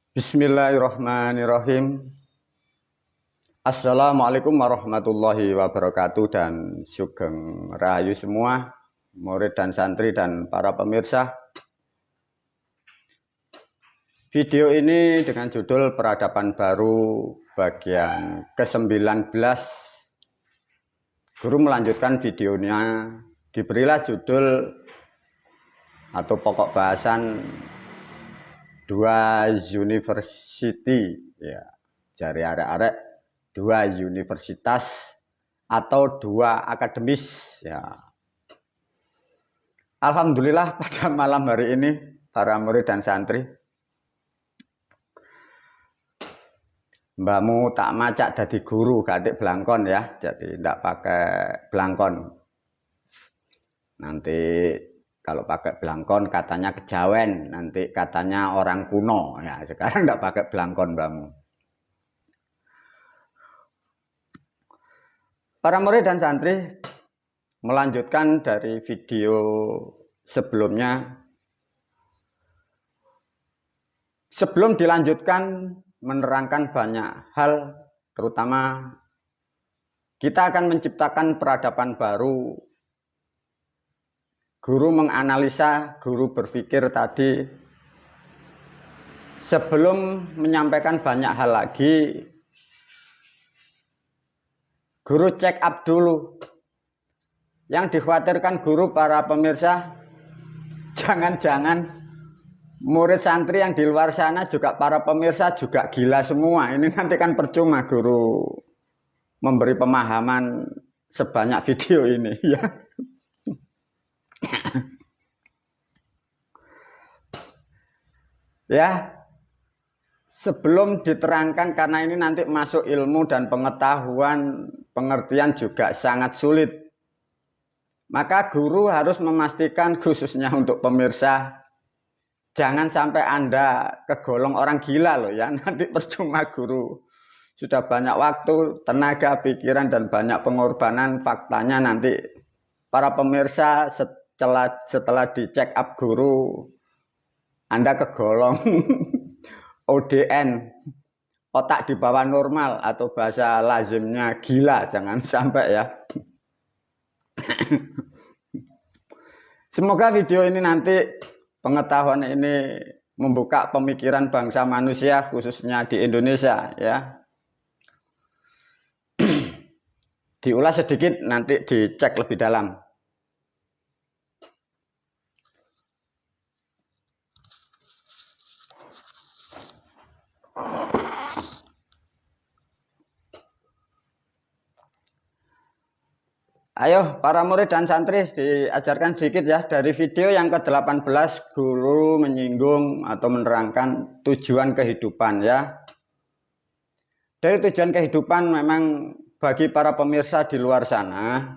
Bismillahirrahmanirrahim. Assalamualaikum warahmatullahi wabarakatuh dan sugeng rahayu semua murid dan santri dan para pemirsa. Video ini dengan judul Peradaban Baru bagian ke-19. Guru melanjutkan videonya, diberilah judul atau pokok bahasan dua university, ya, jari arek-arek dua universitas atau dua akademis, ya. Alhamdulillah pada malam hari ini para murid dan santri, mbakmu tak macak jadi guru gadik belangkon, ya, jadi tidak pakai belangkon. Nanti kalau pakai belangkon katanya kejawen, nanti katanya orang kuno, ya. Sekarang tidak pakai belangkon mbakmu. Para murid dan santri, melanjutkan dari video sebelumnya. Sebelum dilanjutkan menerangkan banyak hal, terutama kita akan menciptakan peradaban baru. Guru menganalisa, guru berpikir tadi, sebelum menyampaikan banyak hal lagi, guru check up dulu. Yang dikhawatirkan guru para pemirsa, jangan-jangan murid santri yang di luar sana juga para pemirsa juga gila semua. Ini nanti kan percuma guru memberi pemahaman sebanyak video ini, ya. Ya, sebelum diterangkan, karena ini nanti masuk ilmu dan pengetahuan, pengertian juga sangat sulit, maka guru harus memastikan, khususnya untuk pemirsa, jangan sampai Anda kegolong orang gila loh, ya. Nanti percuma guru sudah banyak waktu, tenaga, pikiran, dan banyak pengorbanan. Faktanya nanti para pemirsa setelah dicek up guru, Anda kegolong ODN, otak di bawah normal, atau bahasa lazimnya gila, jangan sampai, ya. Semoga video ini nanti, pengetahuan ini membuka pemikiran bangsa manusia, khususnya di Indonesia, ya. Diulas sedikit, nanti dicek lebih dalam. Ayo para murid dan santri, diajarkan sedikit, ya. Dari video yang ke-18 guru menyinggung atau menerangkan tujuan kehidupan, ya. Dari tujuan kehidupan memang bagi para pemirsa di luar sana,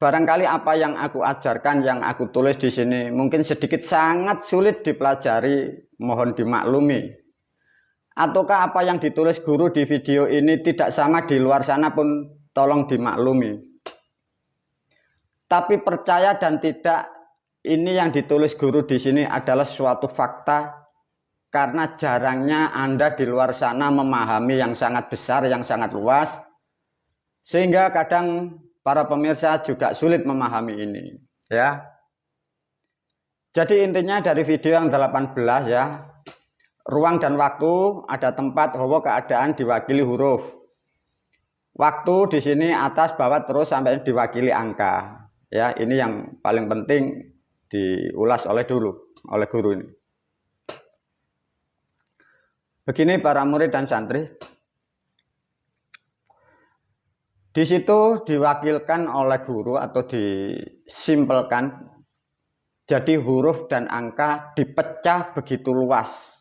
barangkali apa yang aku ajarkan, yang aku tulis di sini mungkin sedikit sangat sulit dipelajari, mohon dimaklumi. Ataukah apa yang ditulis guru di video ini tidak sama di luar sana pun tolong dimaklumi. Tapi percaya dan tidak, ini yang ditulis guru di sini adalah suatu fakta, karena jarangnya Anda di luar sana memahami yang sangat besar, yang sangat luas, sehingga kadang para pemirsa juga sulit memahami ini, ya. Jadi intinya dari video yang 18, ya, ruang dan waktu, ada tempat, hawa, keadaan diwakili huruf. Waktu di sini atas, bawah, terus sampai diwakili angka. Ya, ini yang paling penting diulas oleh guru ini. Begini para murid dan santri. Di situ diwakilkan oleh guru atau disimpelkan. Jadi huruf dan angka dipecah begitu luas.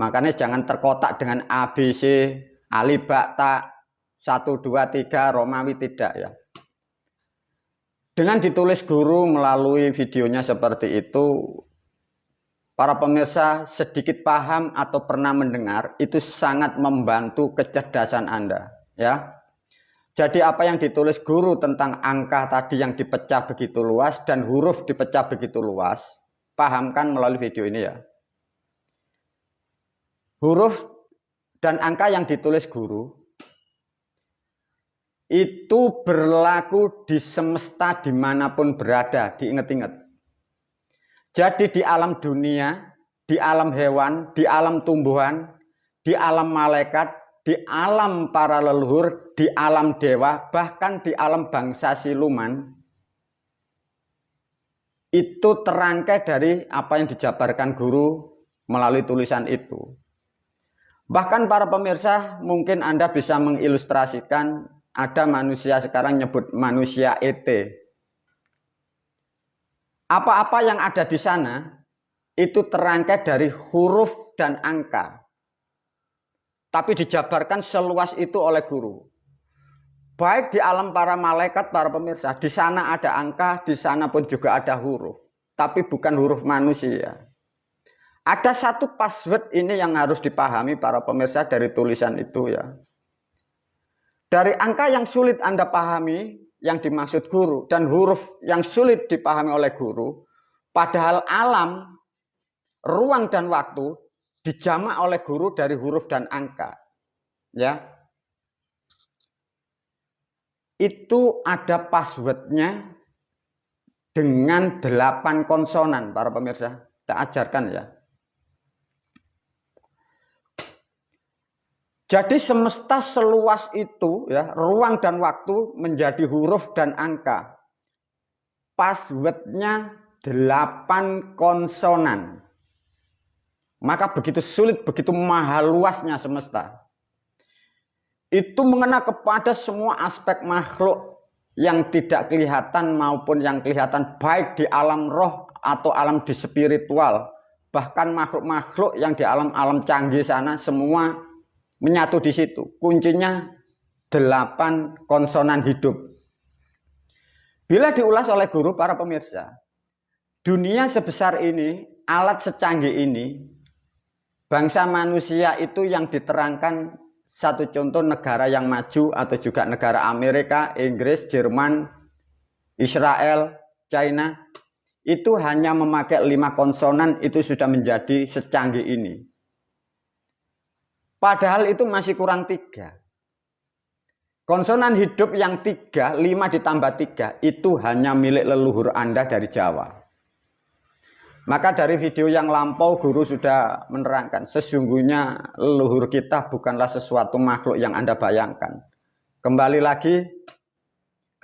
Makanya jangan terkotak dengan A, B, C, alif, ba, ta, 1, 2, 3, Romawi, tidak, ya. Dengan ditulis guru melalui videonya seperti itu, para pemirsa sedikit paham atau pernah mendengar, itu sangat membantu kecerdasan Anda, ya. Jadi apa yang ditulis guru tentang angka tadi yang dipecah begitu luas dan huruf dipecah begitu luas, pahamkan melalui video ini, ya. huruf dan angka yang ditulis guru itu berlaku di semesta dimanapun berada, diingat-ingat. Jadi di alam dunia, di alam hewan, di alam tumbuhan, di alam malaikat, di alam para leluhur, di alam dewa, bahkan di alam bangsa siluman, itu terangkai dari apa yang dijabarkan guru melalui tulisan itu. Bahkan para pemirsa, mungkin Anda bisa mengilustrasikan, ada manusia sekarang nyebut manusia ET. Apa-apa yang ada di sana itu terangkai dari huruf dan angka. Tapi dijabarkan seluas itu oleh guru. Baik di alam para malaikat, para pemirsa, di sana ada angka, di sana pun juga ada huruf. Tapi bukan huruf manusia. Ada satu password ini yang harus dipahami para pemirsa dari tulisan itu ya. Dari angka yang sulit Anda pahami, yang dimaksud guru, dan huruf yang sulit dipahami oleh guru, padahal alam, ruang dan waktu dijamak oleh guru dari huruf dan angka. Ya. Itu ada passwordnya dengan 8 konsonan, para pemirsa. Kita ajarkan ya. Jadi semesta seluas itu ya, ruang dan waktu menjadi huruf dan angka. Passwordnya 8 konsonan. Maka begitu sulit, begitu mahal luasnya semesta. Itu mengena kepada semua aspek makhluk yang tidak kelihatan maupun yang kelihatan, baik di alam roh atau alam di spiritual. Bahkan makhluk-makhluk yang di alam-alam canggih sana semua menyatu di situ. Kuncinya 8 konsonan hidup. Bila diulas oleh guru, para pemirsa, dunia sebesar ini, alat secanggih ini, bangsa manusia itu yang diterangkan, satu contoh negara yang maju atau juga negara Amerika, Inggris, Jerman, Israel, China, itu hanya memakai 5 konsonan itu sudah menjadi secanggih ini. Padahal itu masih kurang 3. Konsonan hidup yang 3, 5 ditambah 3, itu hanya milik leluhur Anda dari Jawa. Maka dari video yang lampau guru sudah menerangkan, sesungguhnya leluhur kita bukanlah sesuatu makhluk yang Anda bayangkan. Kembali lagi,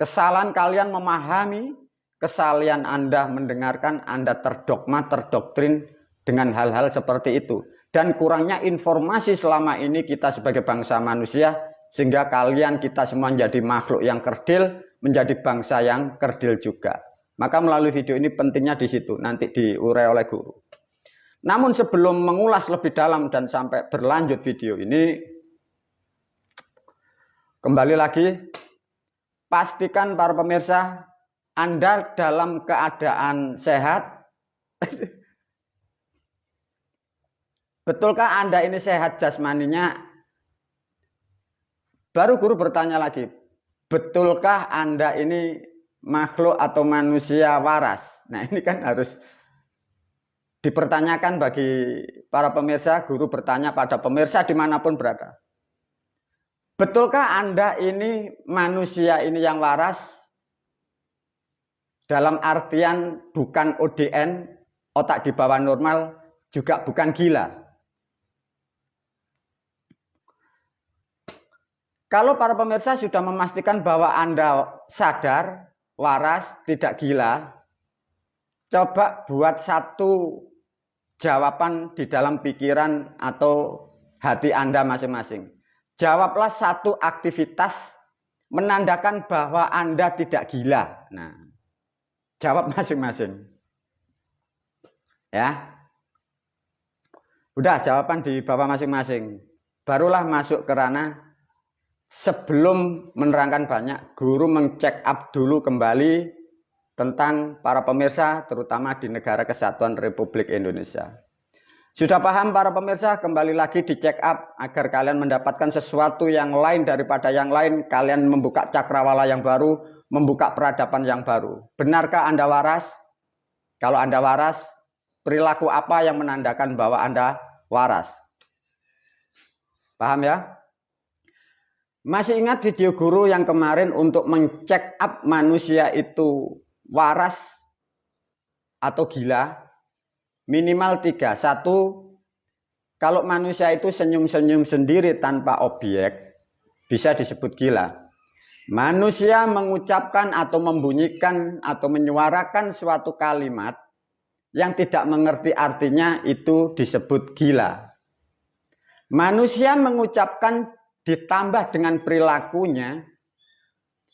kesalahan kalian memahami, kesalahan Anda mendengarkan, Anda terdogma, terdoktrin dengan hal-hal seperti itu. Dan kurangnya informasi selama ini kita sebagai bangsa manusia, sehingga kalian kita semua menjadi makhluk yang kerdil, menjadi bangsa yang kerdil juga. Maka melalui video ini pentingnya di situ, nanti diurai oleh guru. Namun sebelum mengulas lebih dalam dan sampai berlanjut video ini, kembali lagi, pastikan para pemirsa, Anda dalam keadaan sehat. Betulkah Anda ini sehat jasmaninya? Baru guru bertanya lagi, betulkah Anda ini makhluk atau manusia waras? Nah ini kan harus dipertanyakan bagi para pemirsa. Guru bertanya pada pemirsa dimanapun berada. Betulkah Anda ini manusia ini yang waras? Dalam artian bukan ODN, otak di bawah normal, juga bukan gila. Kalau para pemirsa sudah memastikan bahwa Anda sadar, waras, tidak gila, coba buat satu jawaban di dalam pikiran atau hati Anda masing-masing. Jawablah satu aktivitas menandakan bahwa Anda tidak gila. Nah, jawab masing-masing. Ya. Udah jawaban di bawah masing-masing. Barulah masuk ke ranah. Sebelum menerangkan banyak, guru mengcheck up dulu kembali tentang para pemirsa, terutama di Negara Kesatuan Republik Indonesia. Sudah paham para pemirsa? Kembali lagi di check up agar kalian mendapatkan sesuatu yang lain daripada yang lain. Kalian membuka cakrawala yang baru, membuka peradaban yang baru. Benarkah Anda waras? Kalau Anda waras, perilaku apa yang menandakan bahwa Anda waras? Paham ya? Masih ingat video guru yang kemarin untuk men-check up manusia itu waras atau gila? Minimal 3. 1, kalau manusia itu senyum-senyum sendiri tanpa objek, bisa disebut gila. Manusia mengucapkan atau membunyikan atau menyuarakan suatu kalimat yang tidak mengerti artinya, itu disebut gila. Manusia mengucapkan ditambah dengan perilakunya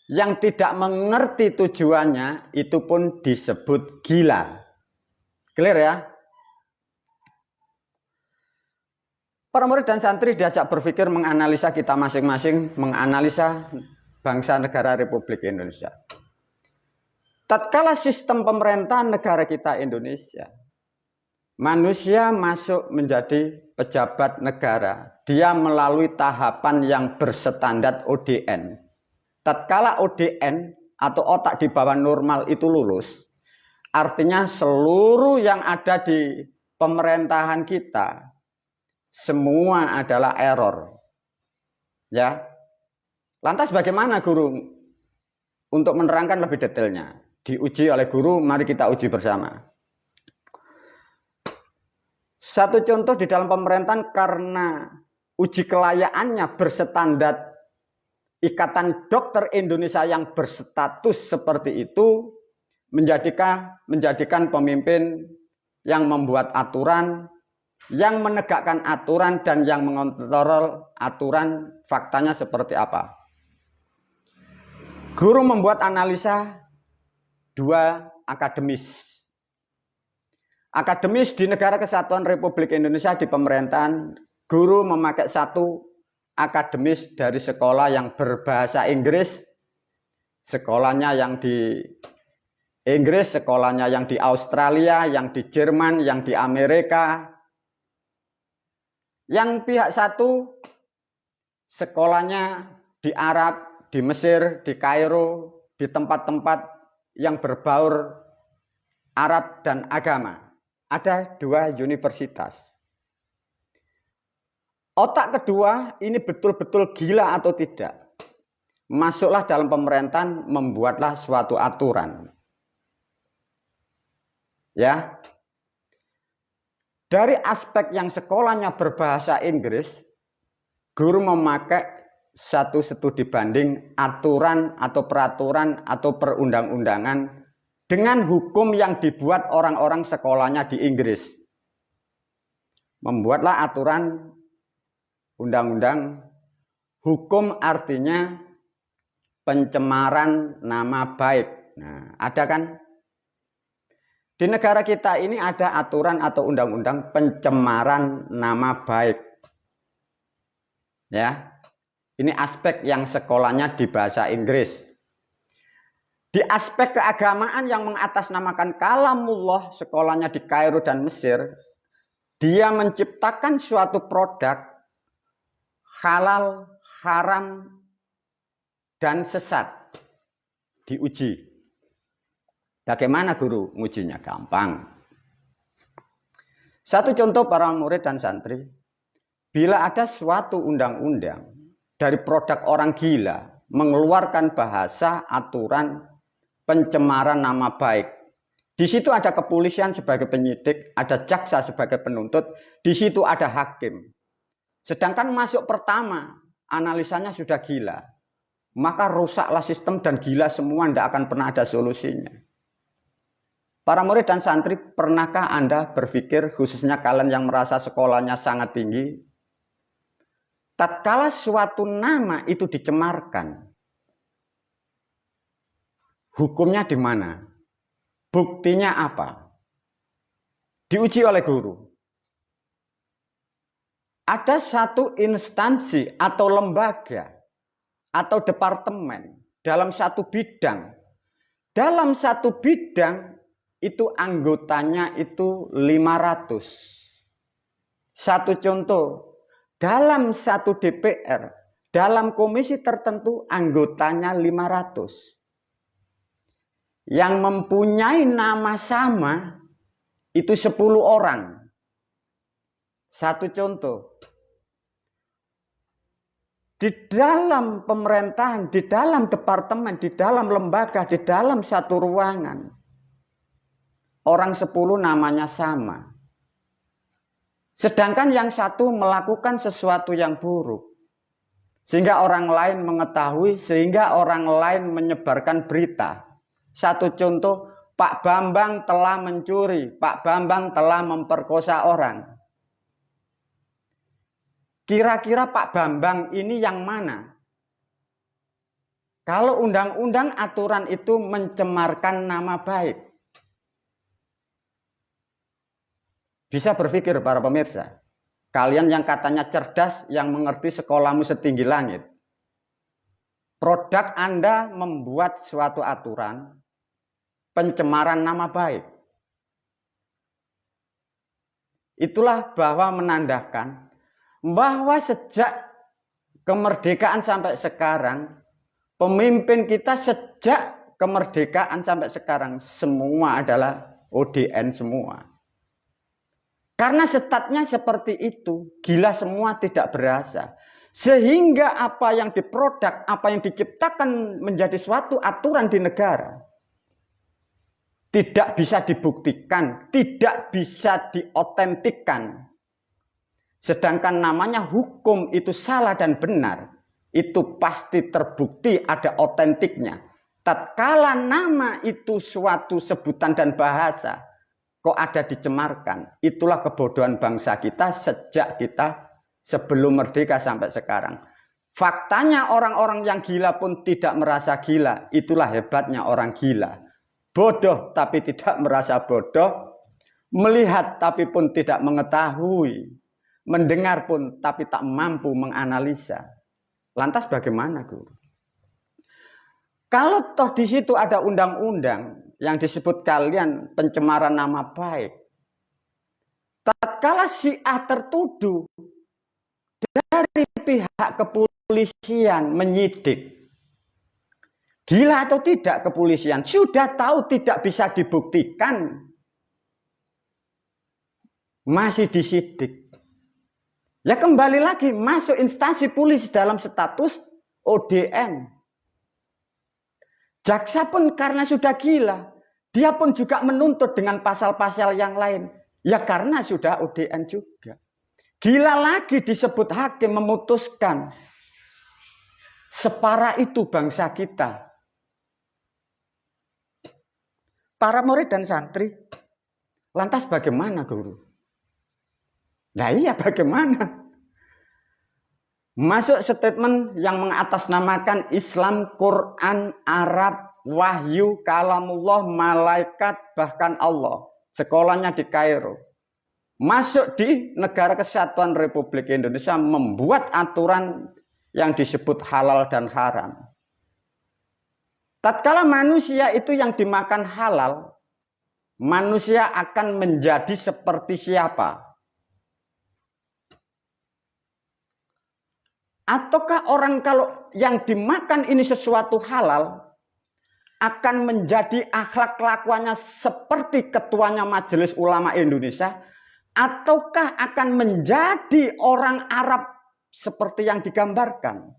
yang tidak mengerti tujuannya, itu pun disebut gila. Clear ya? Para murid dan santri diajak berpikir, menganalisa kita masing-masing, menganalisa bangsa negara Republik Indonesia. Tatkala sistem pemerintahan negara kita Indonesia, manusia masuk menjadi pejabat negara, dia melalui tahapan yang berstandar ODN. Tatkala ODN atau otak di bawah normal itu lulus, artinya seluruh yang ada di pemerintahan kita semua adalah error. Ya. Lantas bagaimana guru untuk menerangkan lebih detailnya? Diuji oleh guru, mari kita uji bersama. Satu contoh di dalam pemerintahan, karena uji kelayakannya berstandar Ikatan Dokter Indonesia yang berstatus seperti itu, menjadikan pemimpin yang membuat aturan, yang menegakkan aturan, dan yang mengontrol aturan, faktanya seperti apa? Guru membuat analisa 2 akademis. Akademis di Negara Kesatuan Republik Indonesia di pemerintahan, guru memakai 1 akademis dari sekolah yang berbahasa Inggris, sekolahnya yang di Inggris, sekolahnya yang di Australia, yang di Jerman, yang di Amerika. Yang pihak 1 sekolahnya di Arab, di Mesir, di Kairo, di tempat-tempat yang berbaur Arab dan agama. Ada 2 universitas. Otak kedua ini betul-betul gila atau tidak? Masuklah dalam pemerintahan, membuatlah suatu aturan. Ya. Dari aspek yang sekolahnya berbahasa Inggris, guru memakai 1 studi banding aturan atau peraturan atau perundang-undangan dengan hukum yang dibuat orang-orang sekolahnya di Inggris. Membuatlah aturan undang-undang. Hukum artinya pencemaran nama baik. Nah, ada kan? Di negara kita ini ada aturan atau undang-undang pencemaran nama baik. Ya. Ini aspek yang sekolahnya di bahasa Inggris. Di aspek keagamaan yang mengatasnamakan kalamullah, sekolahnya di Kairo dan Mesir, dia menciptakan suatu produk halal, haram, dan sesat. Diuji. Bagaimana guru ngujinya? Gampang. Satu contoh para murid dan santri, bila ada suatu undang-undang dari produk orang gila mengeluarkan bahasa aturan pencemaran nama baik. Di situ ada kepolisian sebagai penyidik, ada jaksa sebagai penuntut, di situ ada hakim. Sedangkan masuk pertama, analisanya sudah gila. Maka rusaklah sistem dan gila semua, tidak akan pernah ada solusinya. Para murid dan santri, pernahkah Anda berpikir, khususnya kalian yang merasa sekolahnya sangat tinggi, tatkala suatu nama itu dicemarkan, hukumnya di mana? Buktinya apa? Diuji oleh guru. Ada satu instansi atau lembaga atau departemen dalam satu bidang. Dalam satu bidang itu anggotanya itu 500. Satu contoh, dalam satu DPR, dalam komisi tertentu anggotanya 500. Yang mempunyai nama sama itu 10 orang. Satu contoh. di dalam pemerintahan, di dalam departemen, di dalam lembaga, di dalam satu ruangan, orang 10 namanya sama. Sedangkan yang satu melakukan sesuatu yang buruk. Sehingga orang lain mengetahui, sehingga orang lain menyebarkan berita. Satu contoh, Pak Bambang telah mencuri, Pak Bambang telah memperkosa orang. Kira-kira Pak Bambang ini yang mana? Kalau undang-undang aturan itu mencemarkan nama baik. Bisa berpikir para pemirsa, kalian yang katanya cerdas, yang mengerti sekolahmu setinggi langit. Produk Anda membuat suatu aturan pencemaran nama baik. Itulah bahwa menandakan bahwa sejak kemerdekaan sampai sekarang, pemimpin kita sejak kemerdekaan sampai sekarang semua adalah ODN semua. Karena statnya seperti itu, gila semua tidak berasa. Sehingga apa yang diproduk, apa yang diciptakan menjadi suatu aturan di negara, tidak bisa dibuktikan, tidak bisa diotentikkan. Sedangkan namanya hukum itu salah dan benar, itu pasti terbukti ada otentiknya. Tatkala nama itu suatu sebutan dan bahasa, kok ada dicemarkan. Itulah kebodohan bangsa kita sejak kita sebelum merdeka sampai sekarang. Faktanya orang-orang yang gila pun tidak merasa gila. Itulah hebatnya orang gila. Bodoh tapi tidak merasa bodoh. Melihat tapi pun tidak mengetahui. Mendengar pun tapi tak mampu menganalisa. Lantas bagaimana, Guru? Kalau toh di situ ada undang-undang yang disebut kalian pencemaran nama baik. Tatkala si A tertuduh dari pihak kepolisian menyidik, gila atau tidak kepolisian, sudah tahu tidak bisa dibuktikan, masih disidik. Ya kembali lagi masuk instansi polisi dalam status ODN. Jaksa pun karena sudah gila, dia pun juga menuntut dengan pasal-pasal yang lain. Ya karena sudah ODN juga. Gila lagi disebut hakim memutuskan. Separah itu bangsa kita. Para murid dan santri, lantas bagaimana, Guru? Nah iya bagaimana? Masuk statement yang mengatasnamakan Islam, Quran, Arab, Wahyu, Kalamullah, Malaikat, bahkan Allah. Sekolahnya di Kairo. Masuk di Negara Kesatuan Republik Indonesia membuat aturan yang disebut halal dan haram. Tatkala manusia itu yang dimakan halal, manusia akan menjadi seperti siapa? Ataukah orang kalau yang dimakan ini sesuatu halal akan menjadi akhlak kelakuannya seperti ketuanya Majelis Ulama Indonesia, ataukah akan menjadi orang Arab seperti yang digambarkan?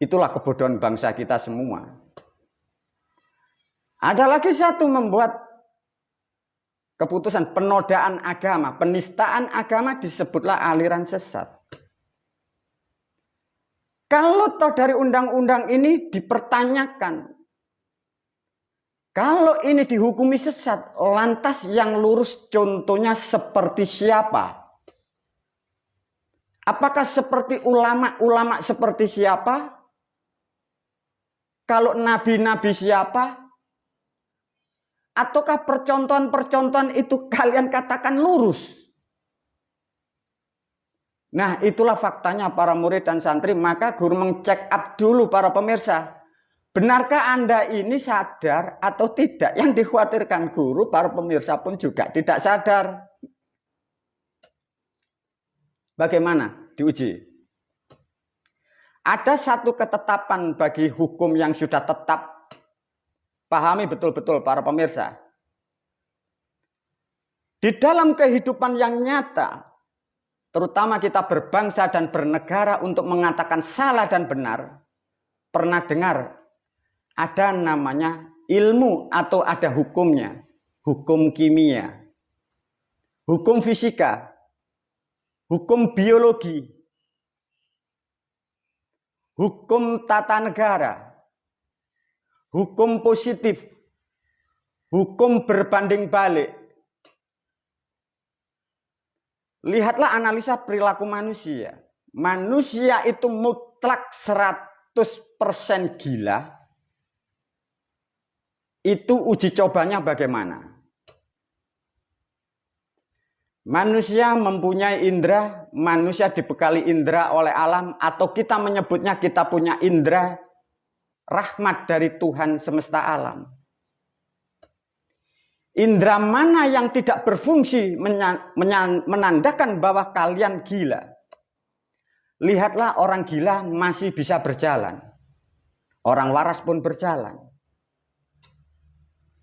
Itulah kebodohan bangsa kita semua. Ada lagi satu membuat keputusan penodaan agama, penistaan agama disebutlah aliran sesat. Kalau toh dari undang-undang ini dipertanyakan, kalau ini dihukumi sesat, lantas yang lurus contohnya seperti siapa? Apakah seperti ulama-ulama seperti siapa? Kalau nabi-nabi siapa? Ataukah percontohan-percontohan itu kalian katakan lurus? Nah itulah faktanya para murid dan santri. Maka guru mengcek up dulu para pemirsa. Benarkah Anda ini sadar atau tidak? Yang dikhawatirkan guru, para pemirsa pun juga tidak sadar. Bagaimana? Diuji. Ada satu ketetapan bagi hukum yang sudah tetap. Pahami betul-betul para pemirsa. Di dalam kehidupan yang nyata, terutama kita berbangsa dan bernegara untuk mengatakan salah dan benar, pernah dengar ada namanya ilmu atau ada hukumnya, hukum kimia, hukum fisika, hukum biologi, hukum tata negara, hukum positif, hukum berbanding balik. Lihatlah analisa perilaku manusia. Manusia itu mutlak 100% gila. Itu uji cobanya bagaimana? Manusia mempunyai indera, manusia dibekali indera oleh alam, atau kita menyebutnya kita punya indera rahmat dari Tuhan semesta alam. Indera mana yang tidak berfungsi menandakan bahwa kalian gila? Lihatlah orang gila masih bisa berjalan. Orang waras pun berjalan.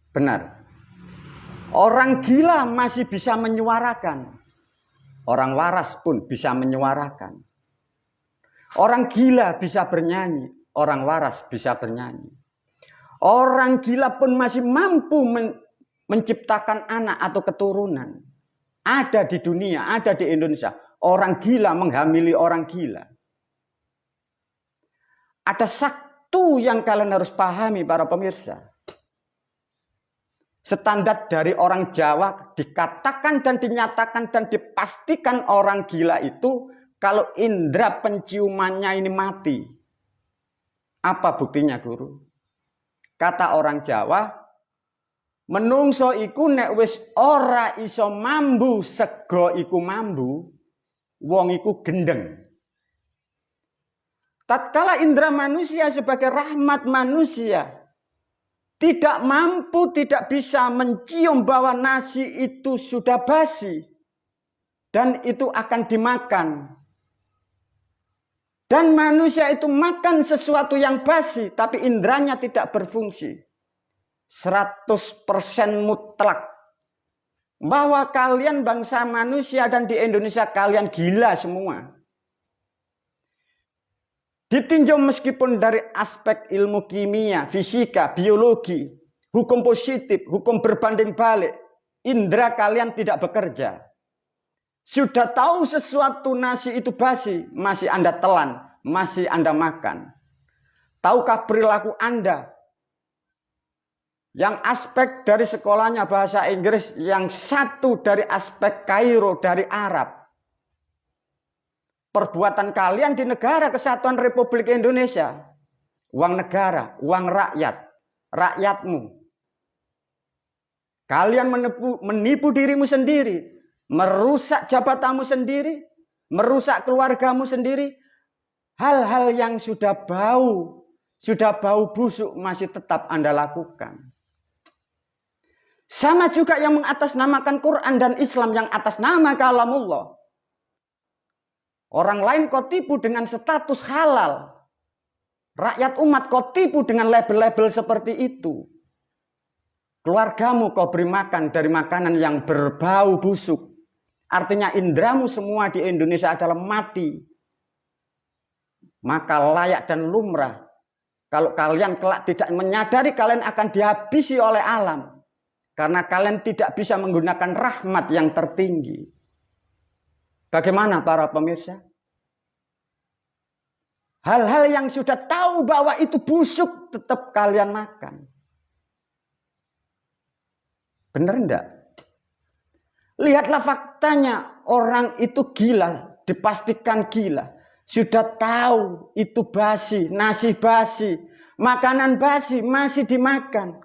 Benar. Orang gila masih bisa menyuarakan. Orang waras pun bisa menyuarakan. Orang gila bisa bernyanyi. Orang waras bisa bernyanyi. Orang gila pun masih mampu menciptakan anak atau keturunan. Ada di dunia, ada di Indonesia. Orang gila menghamili orang gila. Ada satu yang kalian harus pahami para pemirsa. Standar dari orang Jawa dikatakan dan dinyatakan dan dipastikan orang gila itu kalau indera penciumannya ini mati. Apa buktinya, Guru? Kata orang Jawa, menungso iku nek wis ora iso mambu sego iku mambu, wong iku gendeng. Tatkala indera manusia sebagai rahmat manusia tidak mampu, tidak bisa mencium bahwa nasi itu sudah basi dan itu akan dimakan. Dan manusia itu makan sesuatu yang basi tapi inderanya tidak berfungsi. 100% mutlak bahwa kalian bangsa manusia dan di Indonesia kalian gila semua. Ditinjau meskipun dari aspek ilmu kimia, fisika, biologi, hukum positif, hukum berbanding balik, indera kalian tidak bekerja. Sudah tahu sesuatu nasi itu basi, masih Anda telan, masih Anda makan. Tahukah perilaku Anda? Yang aspek dari sekolahnya bahasa Inggris, yang satu dari aspek Kairo, dari Arab. Perbuatan kalian di negara kesatuan Republik Indonesia. Uang negara, uang rakyat, rakyatmu. Kalian menipu dirimu sendiri. Merusak jabatanmu sendiri. Merusak keluargamu sendiri. Hal-hal yang sudah bau busuk masih tetap Anda lakukan. Sama juga yang mengatasnamakan Quran dan Islam yang atas nama kalamullah. Orang lain kau tipu dengan status halal. Rakyat umat kau tipu dengan label-label seperti itu. Keluargamu kau beri makan dari makanan yang berbau busuk. Artinya inderamu semua di Indonesia adalah mati. Maka layak dan lumrah. Kalau kalian kelak tidak menyadari kalian akan dihabisi oleh alam. Karena kalian tidak bisa menggunakan rahmat yang tertinggi. Bagaimana para pemirsa? Hal-hal yang sudah tahu bahwa itu busuk tetap kalian makan. Benar enggak? Lihatlah faktanya, orang itu gila, dipastikan gila. Sudah tahu itu basi, nasi basi, makanan basi masih dimakan.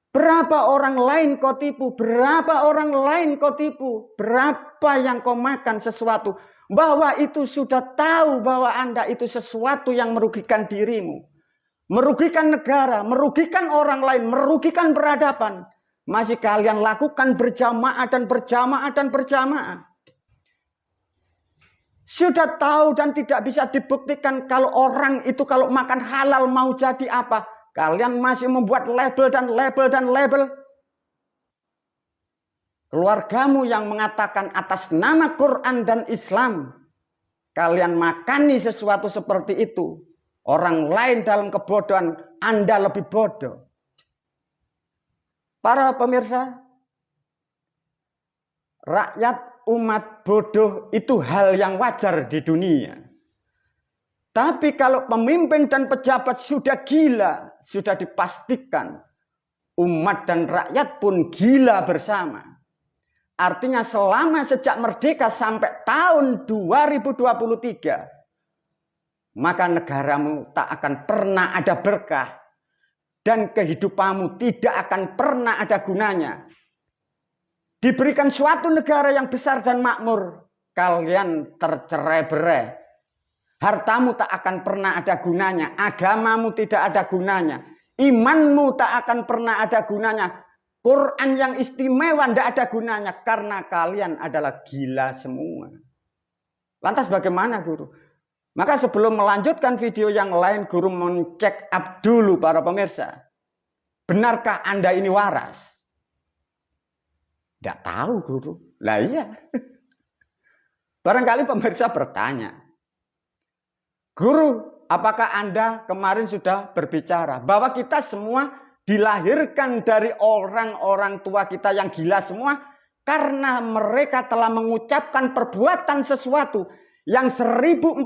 Berapa orang lain kau tipu? Berapa orang lain kau tipu? Berapa yang kau makan sesuatu? Bahwa itu sudah tahu bahwa Anda itu sesuatu yang merugikan dirimu. Merugikan negara, merugikan orang lain, merugikan peradaban. Masih kalian lakukan berjamaah dan berjamaah dan berjamaah. Sudah tahu dan tidak bisa dibuktikan kalau orang itu kalau makan halal mau jadi apa. Kalian masih membuat label dan label dan label. keluargamu yang mengatakan atas nama Quran dan Islam, kalian makani sesuatu seperti itu, orang lain dalam kebodohan, Anda lebih bodoh. Para pemirsa, rakyat umat bodoh itu hal yang wajar di dunia. Tapi kalau pemimpin dan pejabat sudah gila, sudah dipastikan umat dan rakyat pun gila bersama. Artinya selama sejak merdeka sampai tahun 2023, maka negaramu tak akan pernah ada berkah. Dan kehidupanmu tidak akan pernah ada gunanya. Diberikan suatu negara yang besar dan makmur, kalian tercerai-berai. Hartamu tak akan pernah ada gunanya, agamamu tidak ada gunanya, imanmu tak akan pernah ada gunanya, Quran yang istimewa tidak ada gunanya, karena kalian adalah gila semua. Lantas bagaimana guru? Maka sebelum melanjutkan video yang lain, guru mencek up dulu para pemirsa. Benarkah Anda ini waras? Tidak tahu guru. Lah iya. Barangkali pemirsa bertanya, Guru, apakah Anda kemarin sudah berbicara bahwa kita semua dilahirkan dari orang-orang tua kita yang gila semua karena mereka telah mengucapkan perbuatan sesuatu yang 1400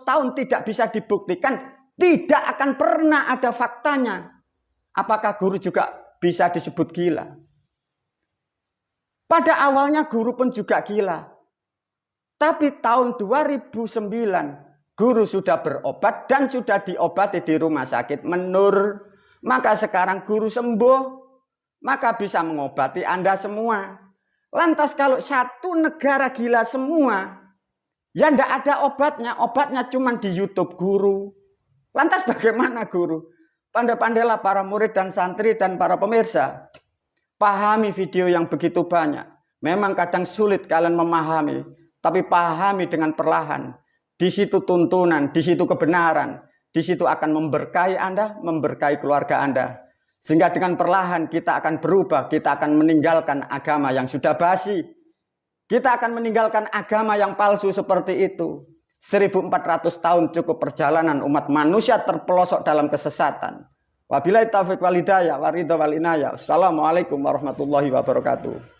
tahun tidak bisa dibuktikan, tidak akan pernah ada faktanya. Apakah guru juga bisa disebut gila? Pada awalnya guru pun juga gila. Tapi tahun 2009 guru sudah berobat dan sudah diobati di rumah sakit menur. Maka sekarang guru sembuh, maka bisa mengobati Anda semua. Lantas kalau satu negara gila semua, ya tidak ada obatnya cuma di YouTube guru. Lantas bagaimana guru? Pandai-pandailah para murid dan santri dan para pemirsa. Pahami video yang begitu banyak. Memang kadang sulit kalian memahami, tapi pahami dengan perlahan. Di situ tuntunan, di situ kebenaran, di situ akan memberkahi Anda, memberkahi keluarga Anda. Sehingga dengan perlahan kita akan berubah, kita akan meninggalkan agama yang sudah basi. Kita akan meninggalkan agama yang palsu seperti itu. 1400 tahun cukup perjalanan umat manusia terpelosok dalam kesesatan. Wabillahi taufiq wal hidayah, waridho wal inayah. Assalamualaikum warahmatullahi wabarakatuh.